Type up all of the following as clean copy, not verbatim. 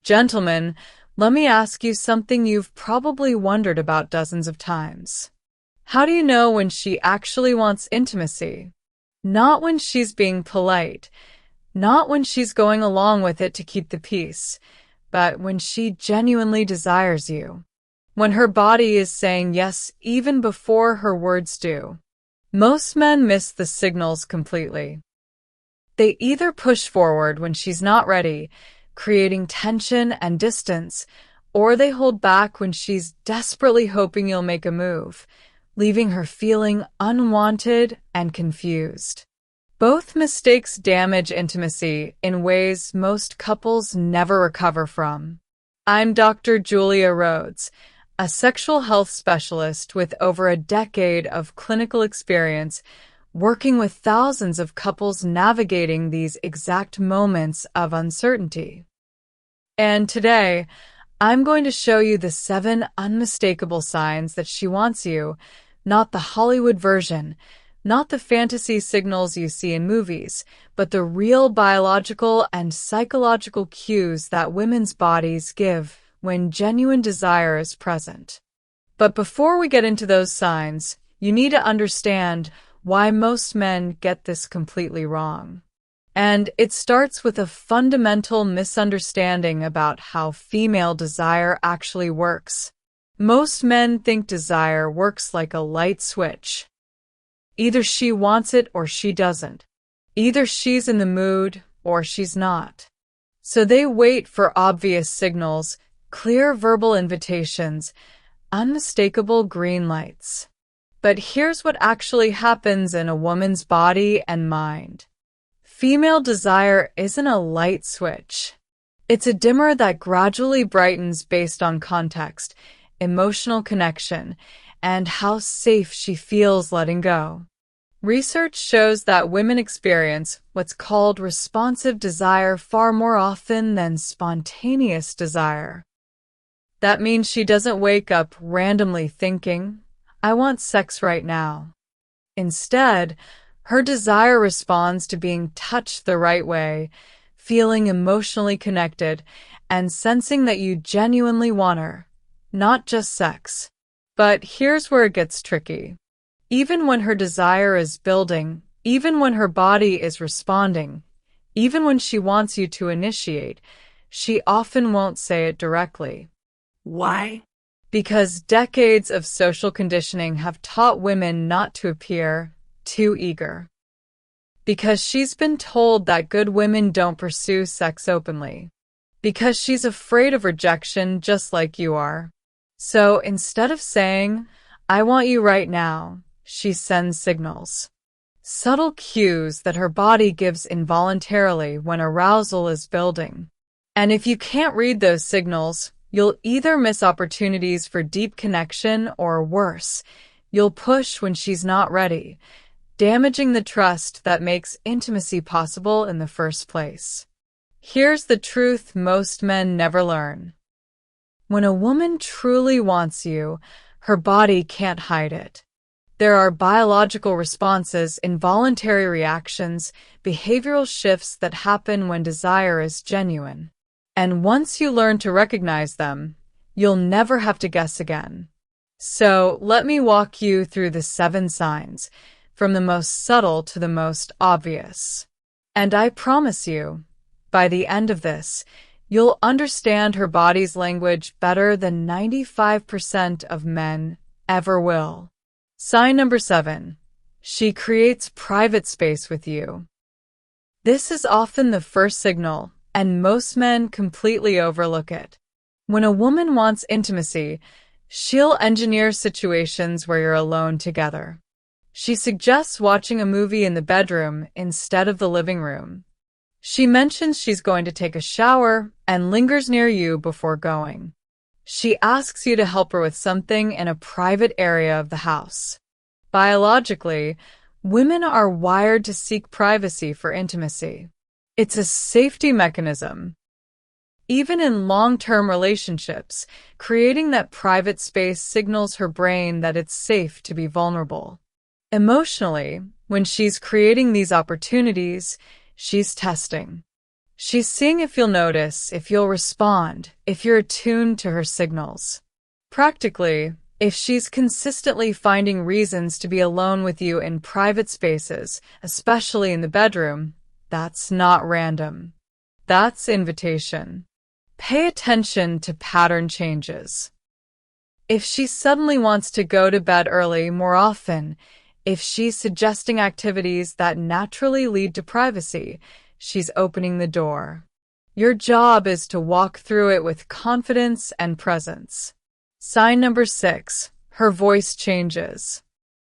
Gentlemen, let me ask you something you've probably wondered about dozens of times. How do you know when she actually wants intimacy? Not when she's being polite, not when she's going along with it to keep the peace, but when she genuinely desires you. When her body is saying yes even before her words do. Most men miss the signals completely. They either push forward when she's not ready, creating tension and distance, or they hold back when she's desperately hoping you'll make a move, leaving her feeling unwanted and confused. Both mistakes damage intimacy in ways most couples never recover from. I'm Dr. Julia Rhodes, a sexual health specialist with over a decade of clinical experience working with thousands of couples navigating these exact moments of uncertainty. And today, I'm going to show you the 7 unmistakable signs that she wants you, not the Hollywood version, not the fantasy signals you see in movies, but the real biological and psychological cues that women's bodies give when genuine desire is present. But before we get into those signs, you need to understand why most men get this completely wrong. And it starts with a fundamental misunderstanding about how female desire actually works. Most men think desire works like a light switch. Either she wants it or she doesn't. Either she's in the mood or she's not. So they wait for obvious signals, clear verbal invitations, unmistakable green lights. But here's what actually happens in a woman's body and mind. Female desire isn't a light switch. It's a dimmer that gradually brightens based on context, emotional connection, and how safe she feels letting go. Research shows that women experience what's called responsive desire far more often than spontaneous desire. That means she doesn't wake up randomly thinking, "I want sex right now." Instead, her desire responds to being touched the right way, feeling emotionally connected, and sensing that you genuinely want her, not just sex. But here's where it gets tricky. Even when her desire is building, even when her body is responding, even when she wants you to initiate, she often won't say it directly. Why? Because decades of social conditioning have taught women not to appear too eager. Because she's been told that good women don't pursue sex openly. Because she's afraid of rejection just like you are. So instead of saying, "I want you right now," she sends signals. Subtle cues that her body gives involuntarily when arousal is building. And if you can't read those signals, you'll either miss opportunities for deep connection or worse, you'll push when she's not ready, damaging the trust that makes intimacy possible in the first place. Here's the truth most men never learn. When a woman truly wants you, her body can't hide it. There are biological responses, involuntary reactions, behavioral shifts that happen when desire is genuine. And once you learn to recognize them, you'll never have to guess again. So let me walk you through the 7 signs, from the most subtle to the most obvious. And I promise you, by the end of this, you'll understand her body's language better than 95% of men ever will. Sign number 7. She creates private space with you. This is often the first signal, and most men completely overlook it. When a woman wants intimacy, she'll engineer situations where you're alone together. She suggests watching a movie in the bedroom instead of the living room. She mentions she's going to take a shower and lingers near you before going. She asks you to help her with something in a private area of the house. Biologically, women are wired to seek privacy for intimacy. It's a safety mechanism. Even in long-term relationships, creating that private space signals her brain that it's safe to be vulnerable. Emotionally, when she's creating these opportunities, she's testing. She's seeing if you'll notice, if you'll respond, if you're attuned to her signals. Practically, if she's consistently finding reasons to be alone with you in private spaces, especially in the bedroom, that's not random. That's invitation. Pay attention to pattern changes. If she suddenly wants to go to bed early more often, if she's suggesting activities that naturally lead to privacy, she's opening the door. Your job is to walk through it with confidence and presence. Sign number 6, her voice changes.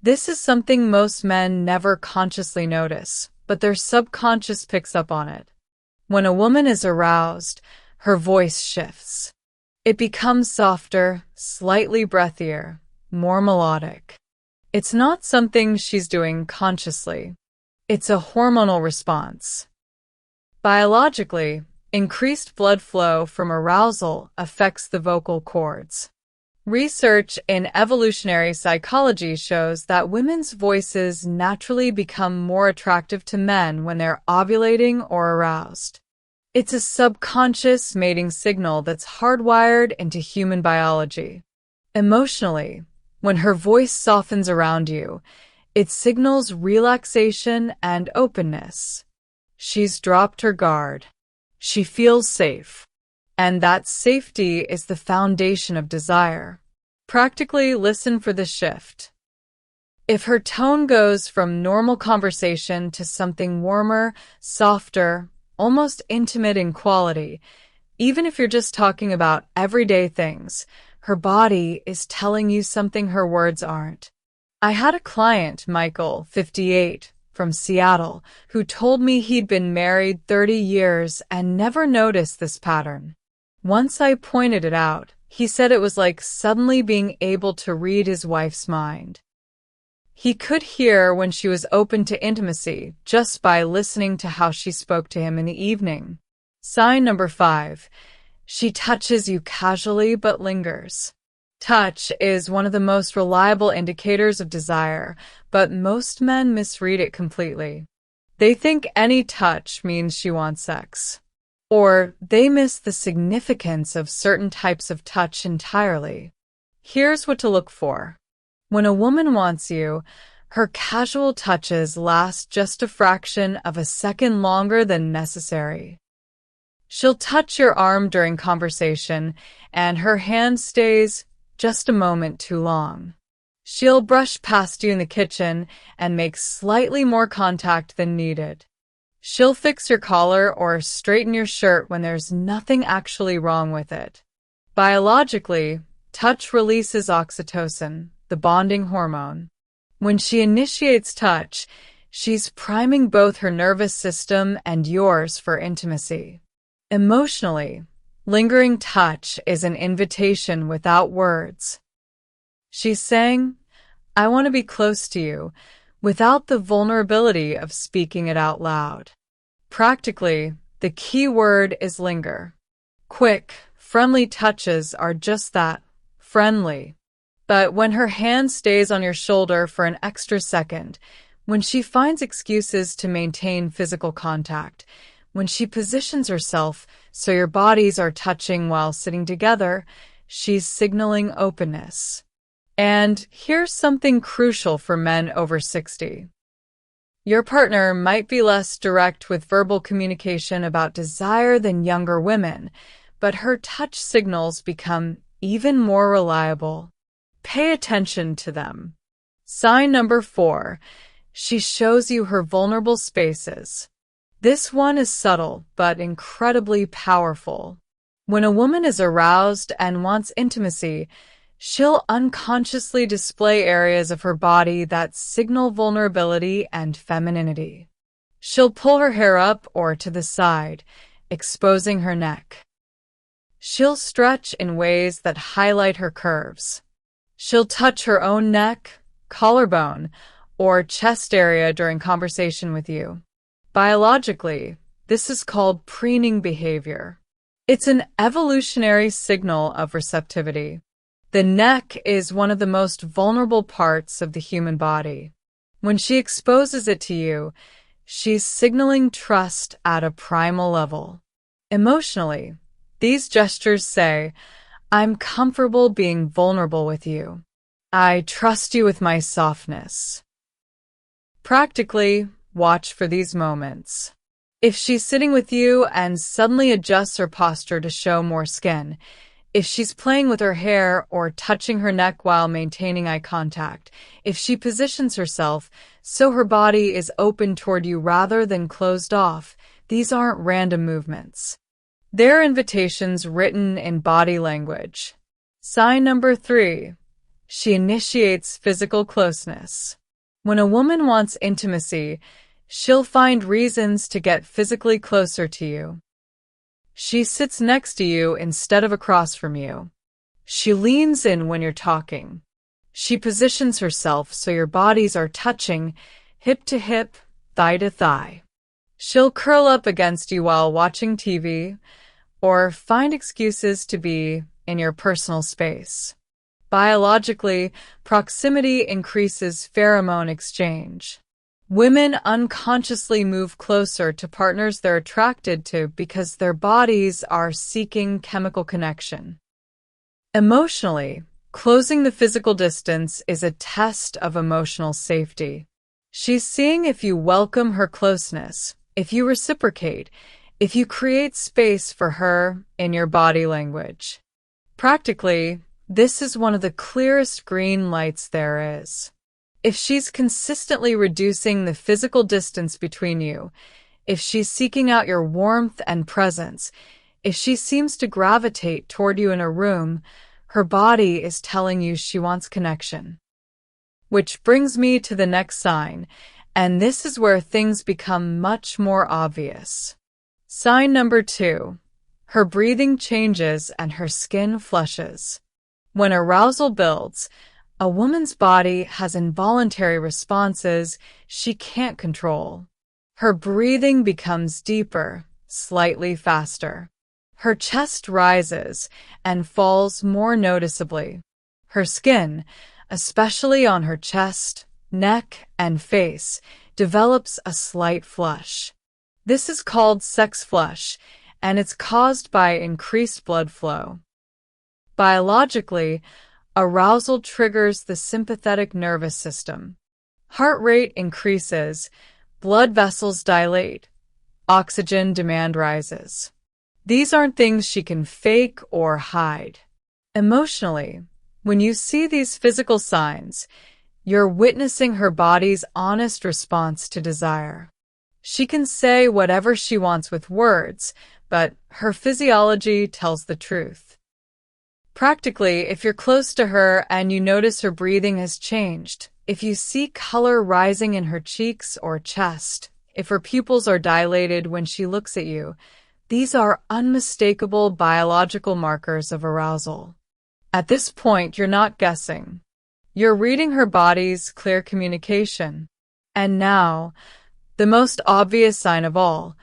This is something most men never consciously notice, but their subconscious picks up on it. When a woman is aroused, her voice shifts. It becomes softer, slightly breathier, more melodic. It's not something she's doing consciously. It's a hormonal response. Biologically, increased blood flow from arousal affects the vocal cords. Research in evolutionary psychology shows that women's voices naturally become more attractive to men when they're ovulating or aroused. It's a subconscious mating signal that's hardwired into human biology. Emotionally, when her voice softens around you, it signals relaxation and openness. She's dropped her guard. She feels safe. And that safety is the foundation of desire. Practically listen for the shift. If her tone goes from normal conversation to something warmer, softer, almost intimate in quality, even if you're just talking about everyday things, her body is telling you something her words aren't. I had a client, Michael, 58, from Seattle, who told me he'd been married 30 years and never noticed this pattern. Once I pointed it out, he said it was like suddenly being able to read his wife's mind. He could hear when she was open to intimacy just by listening to how she spoke to him in the evening. Sign number 5. She touches you casually but lingers. Touch is one of the most reliable indicators of desire, but most men misread it completely. They think any touch means she wants sex. Or they miss the significance of certain types of touch entirely. Here's what to look for. When a woman wants you, her casual touches last just a fraction of a second longer than necessary. She'll touch your arm during conversation, and her hand stays just a moment too long. She'll brush past you in the kitchen and make slightly more contact than needed. She'll fix your collar or straighten your shirt when there's nothing actually wrong with it. Biologically, touch releases oxytocin, the bonding hormone. When she initiates touch, she's priming both her nervous system and yours for intimacy. Emotionally, lingering touch is an invitation without words. She's saying, I want to be close to you, without the vulnerability of speaking it out loud. Practically, the key word is linger. Quick, friendly touches are just that, friendly. But when her hand stays on your shoulder for an extra second, when she finds excuses to maintain physical contact, when she positions herself so your bodies are touching while sitting together, she's signaling openness. And here's something crucial for men over 60. Your partner might be less direct with verbal communication about desire than younger women, but her touch signals become even more reliable. Pay attention to them. Sign number 4. She shows you her vulnerable spaces. This one is subtle, but incredibly powerful. When a woman is aroused and wants intimacy, she'll unconsciously display areas of her body that signal vulnerability and femininity. She'll pull her hair up or to the side, exposing her neck. She'll stretch in ways that highlight her curves. She'll touch her own neck, collarbone, or chest area during conversation with you. Biologically, this is called preening behavior. It's an evolutionary signal of receptivity. The neck is one of the most vulnerable parts of the human body. When she exposes it to you, She's signaling trust at a primal level. Emotionally, these gestures say, I'm comfortable being vulnerable with you. I trust you with my softness. Practically, watch for these moments. If she's sitting with you and suddenly adjusts her posture to show more skin, if she's playing with her hair or touching her neck while maintaining eye contact, if she positions herself so her body is open toward you rather than closed off, these aren't random movements. They're invitations written in body language. Sign number 3. She initiates physical closeness. When a woman wants intimacy, she'll find reasons to get physically closer to you. She sits next to you instead of across from you. She leans in when you're talking. She positions herself so your bodies are touching, hip to hip, thigh to thigh. She'll curl up against you while watching TV, or find excuses to be in your personal space. Biologically, proximity increases pheromone exchange. Women unconsciously move closer to partners they're attracted to because their bodies are seeking chemical connection. Emotionally, closing the physical distance is a test of emotional safety. She's seeing if you welcome her closeness, if you reciprocate, if you create space for her in your body language. Practically, this is one of the clearest green lights there is. If she's consistently reducing the physical distance between you, if she's seeking out your warmth and presence, if she seems to gravitate toward you in a room, her body is telling you she wants connection. Which brings me to the next sign, and this is where things become much more obvious. Sign number 2. Her breathing changes and her skin flushes. When arousal builds, a woman's body has involuntary responses she can't control. Her breathing becomes deeper, slightly faster. Her chest rises and falls more noticeably. Her skin, especially on her chest, neck, and face, develops a slight flush. This is called sex flush, and it's caused by increased blood flow. Biologically, arousal triggers the sympathetic nervous system. Heart rate increases, blood vessels dilate, oxygen demand rises. These aren't things she can fake or hide. Emotionally, when you see these physical signs, you're witnessing her body's honest response to desire. She can say whatever she wants with words, but her physiology tells the truth. Practically, if you're close to her and you notice her breathing has changed, if you see color rising in her cheeks or chest, if her pupils are dilated when she looks at you, these are unmistakable biological markers of arousal. At this point, you're not guessing. You're reading her body's clear communication. And now, the most obvious sign of all,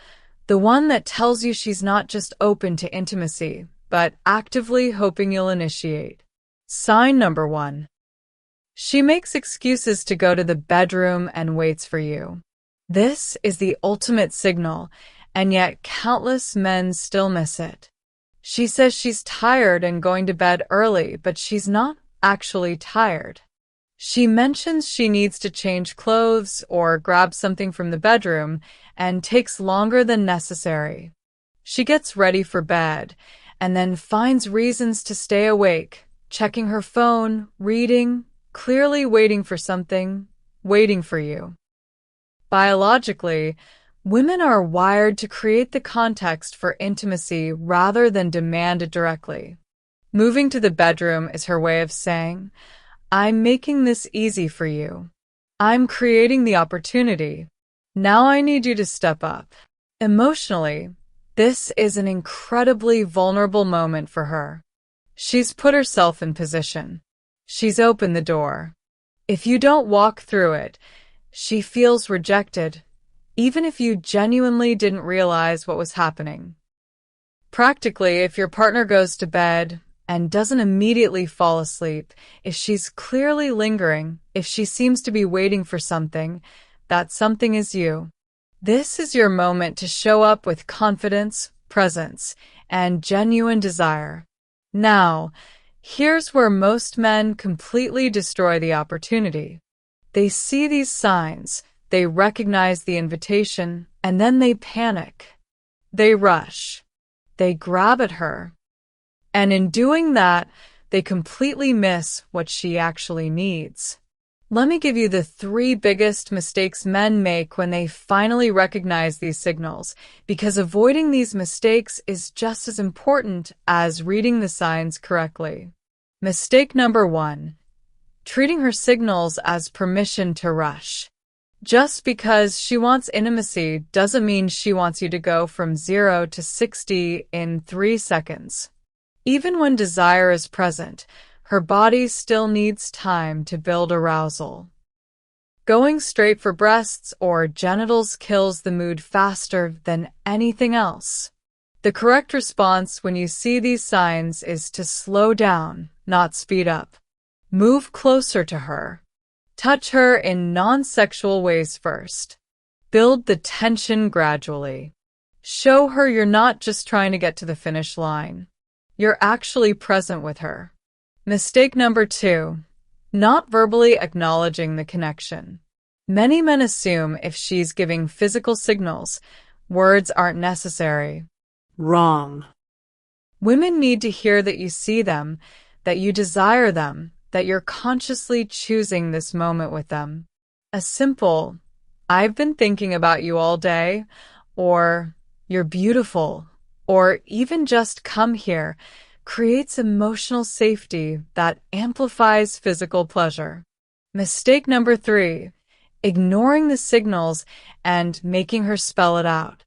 the one that tells you she's not just open to intimacy, but actively hoping you'll initiate. Sign number 1. She makes excuses to go to the bedroom and waits for you. This is the ultimate signal, and yet countless men still miss it. She says she's tired and going to bed early, but she's not actually tired. She mentions she needs to change clothes or grab something from the bedroom and takes longer than necessary. She gets ready for bed and then finds reasons to stay awake, checking her phone, reading, clearly waiting for something, waiting for you. Biologically, women are wired to create the context for intimacy rather than demand it directly. Moving to the bedroom is her way of saying, I'm making this easy for you. I'm creating the opportunity. Now I need you to step up. Emotionally, this is an incredibly vulnerable moment for her. She's put herself in position. She's opened the door. If you don't walk through it, she feels rejected, even if you genuinely didn't realize what was happening. Practically, if your partner goes to bed and doesn't immediately fall asleep, if she's clearly lingering, if she seems to be waiting for something, that something is you. This is your moment to show up with confidence, presence, and genuine desire. Now, here's where most men completely destroy the opportunity. They see these signs, they recognize the invitation, and then they panic. They rush. They grab at her. And in doing that, they completely miss what she actually needs. Let me give you the 3 biggest mistakes men make when they finally recognize these signals, because avoiding these mistakes is just as important as reading the signs correctly. Mistake number 1. Treating her signals as permission to rush. Just because she wants intimacy doesn't mean she wants you to go from 0 to 60 in 3 seconds. Even when desire is present, her body still needs time to build arousal. Going straight for breasts or genitals kills the mood faster than anything else. The correct response when you see these signs is to slow down, not speed up. Move closer to her. Touch her in non-sexual ways first. Build the tension gradually. Show her you're not just trying to get to the finish line. You're actually present with her. Mistake number 2. Not verbally acknowledging the connection. Many men assume if she's giving physical signals, words aren't necessary. Wrong. Women need to hear that you see them, that you desire them, that you're consciously choosing this moment with them. A simple, "I've been thinking about you all day," or "You're beautiful," or even just "Come here," creates emotional safety that amplifies physical pleasure. Mistake number 3, ignoring the signals and making her spell it out.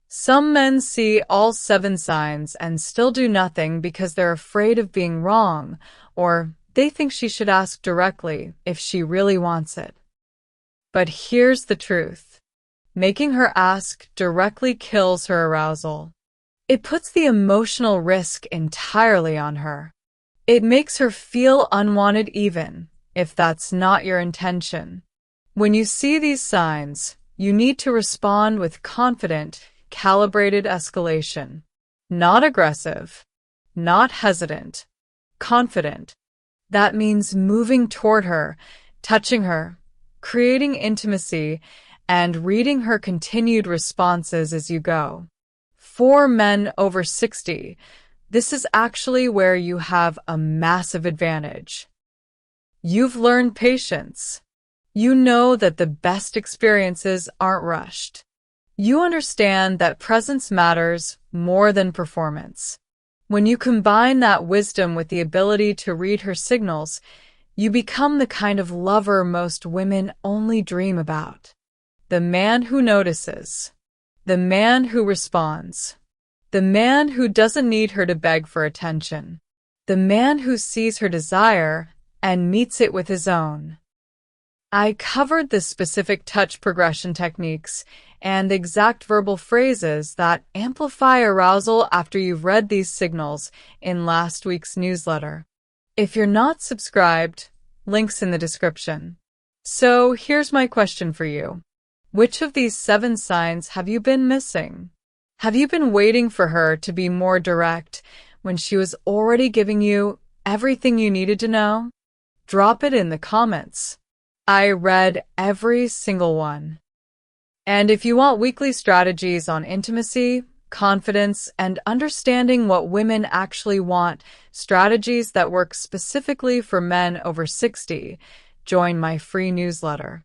Some men see all 7 signs and still do nothing because they're afraid of being wrong, or they think she should ask directly if she really wants it. But here's the truth. Making her ask directly kills her arousal. It puts the emotional risk entirely on her. It makes her feel unwanted even if that's not your intention. When you see these signs, you need to respond with confident, calibrated escalation. Not aggressive, not hesitant, confident. That means moving toward her, touching her, creating intimacy, and reading her continued responses as you go. For men over 60, this is actually where you have a massive advantage. You've learned patience. You know that the best experiences aren't rushed. You understand that presence matters more than performance. When you combine that wisdom with the ability to read her signals, you become the kind of lover most women only dream about. The man who notices. The man who responds. The man who doesn't need her to beg for attention. The man who sees her desire and meets it with his own. I covered the specific touch progression techniques and the exact verbal phrases that amplify arousal after you've read these signals in last week's newsletter. If you're not subscribed, links in the description. So here's my question for you. Which of these 7 signs have you been missing? Have you been waiting for her to be more direct when she was already giving you everything you needed to know? Drop it in the comments. I read every single one. And if you want weekly strategies on intimacy, confidence, and understanding what women actually want, strategies that work specifically for men over 60, join my free newsletter.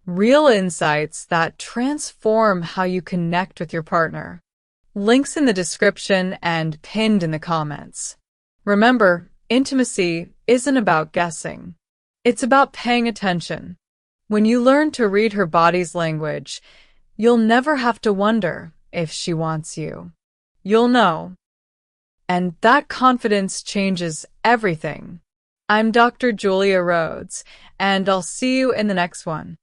Real insights that transform how you connect with your partner. Links in the description and pinned in the comments. Remember, intimacy isn't about guessing. It's about paying attention. When you learn to read her body's language, you'll never have to wonder if she wants you. You'll know. And that confidence changes everything. I'm Dr. Julia Rhodes, and I'll see you in the next one.